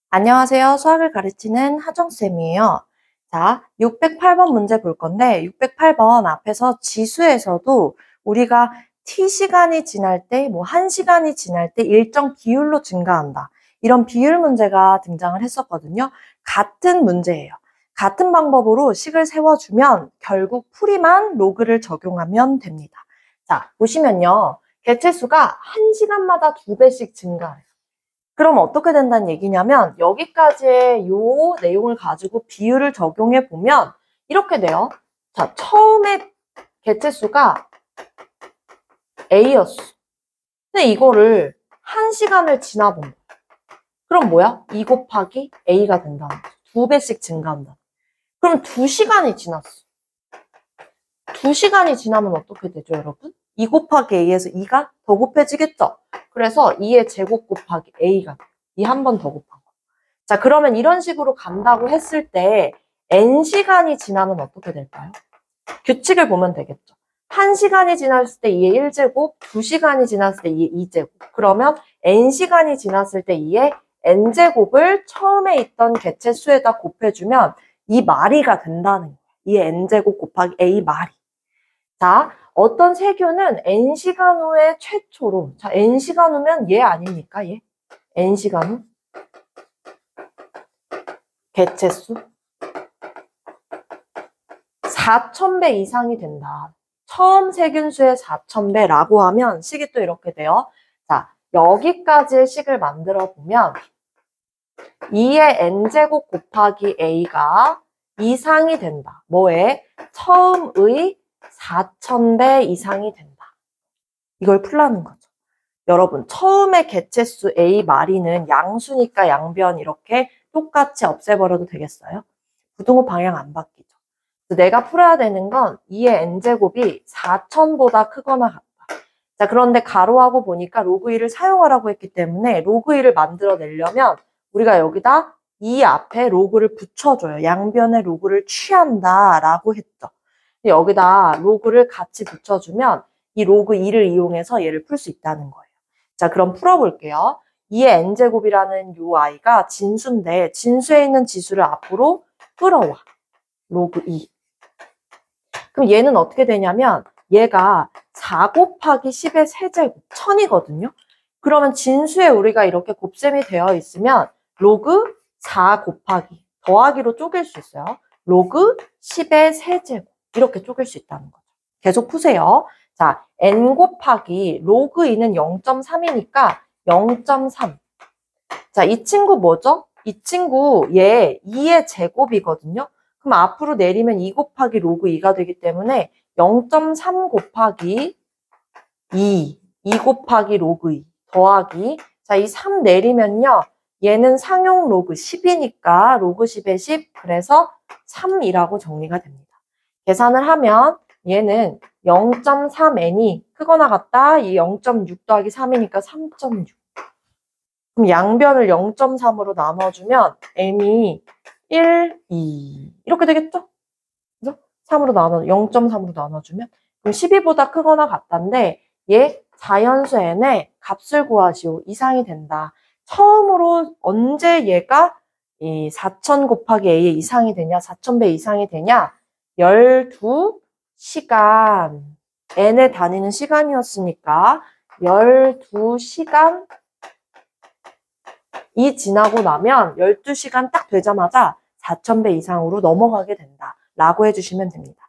안녕하세요. 수학을 가르치는 하정쌤이에요. 자, 608번 문제 볼 건데 608번 앞에서 지수에서도 우리가 t시간이 지날 때, 1시간이 지날 때 일정 비율로 증가한다. 이런 비율 문제가 등장을 했었거든요. 같은 문제예요. 같은 방법으로 식을 세워주면 결국 풀이만 로그를 적용하면 됩니다. 자, 보시면요. 개체수가 1시간마다 2배씩 증가해요. 그럼 어떻게 된다는 얘기냐면 여기까지의 요 내용을 가지고 비율을 적용해 보면 이렇게 돼요. 자, 처음에 개체수가 A였어. 근데 이거를 1시간을 지나본 거야. 그럼 뭐야? 2 곱하기 A가 된다는 거죠. 2배씩 증가한다. 그럼 2시간이 지났어. 2시간이 지나면 어떻게 되죠, 여러분? 2 곱하기 A에서 2가 더 곱해지겠죠? 그래서 2의 제곱 곱하기 A가 돼요. 2 한 번 더 곱한 거. 자, 그러면 이런 식으로 간다고 했을 때 n시간이 지나면 어떻게 될까요? 규칙을 보면 되겠죠. 1시간이 지났을 때 2의 1제곱, 2시간이 지났을 때 2의 2제곱. 그러면 n시간이 지났을 때 2의 n제곱을 처음에 있던 개체수에다 곱해주면 이 마리가 된다는 거예요. 2의 n제곱 곱하기 a 마리. 자, 어떤 세균은 n시간 후에 최초로, 자, n시간 후면 얘 아닙니까? 얘? n시간 후? 개체수 4,000배 이상이 된다. 처음 세균수의 4,000배라고 하면 식이 또 이렇게 돼요. 자, 여기까지의 식을 만들어 보면 2의 n제곱 곱하기 a가 이상이 된다. 뭐에? 처음의 4,000배 이상이 된다. 이걸 풀라는 거죠. 여러분, 처음에 개체수 a 마리는 양수니까 양변 이렇게 똑같이 없애버려도 되겠어요? 부등호 방향 안 바뀌죠. 내가 풀어야 되는 건 2의 n제곱이 4,000보다 크거나 같다. 자, 그런데 가로하고 보니까 로그 2를 사용하라고 했기 때문에 로그 2를 만들어내려면 우리가 여기다 2 앞에 로그를 붙여줘요. 양변의 로그를 취한다라고 했죠. 여기다 로그를 같이 붙여주면 이 로그 2를 이용해서 얘를 풀 수 있다는 거예요. 자, 그럼 풀어볼게요. 2의 n제곱이라는 요 아이가 진수인데 진수에 있는 지수를 앞으로 끌어와. 로그 2. 그럼 얘는 어떻게 되냐면 얘가 4 곱하기 10의 세제곱 1000이거든요. 그러면 진수에 우리가 이렇게 곱셈이 되어 있으면 로그 4 곱하기 더하기로 쪼갤 수 있어요. 로그 10의 세제곱 이렇게 쪼갤 수 있다는 거죠. 계속 푸세요. 자, n 곱하기 로그 2는 0.3이니까 0.3. 자, 이 친구 뭐죠? 이 친구 얘 2의 제곱이거든요. 그럼 앞으로 내리면 2 곱하기 로그 2가 되기 때문에 0.3 곱하기 2, 2 곱하기 로그 2 더하기 자, 이 3 내리면요. 얘는 상용 로그 10이니까 로그 10의 10 그래서 3이라고 정리가 됩니다. 계산을 하면 얘는 0.3n이 크거나 같다. 이 0.6 더하기 3이니까 3.6. 그럼 양변을 0.3으로 나눠주면 n이 1, 2 이렇게 되겠죠? 그죠? 3으로 0.3으로 나눠주면 그럼 12보다 크거나 같다인데 얘 자연수 n의 값을 구하시오. 이상이 된다. 처음으로 언제 얘가 이 4,000 곱하기 a의 이상이 되냐? 4,000배 이상이 되냐? 12시간 n에 다니는 시간이었으니까 12시간 이 지나고 나면 12시간 딱 되자마자 4,000배 이상으로 넘어가게 된다. 라고 해주시면 됩니다.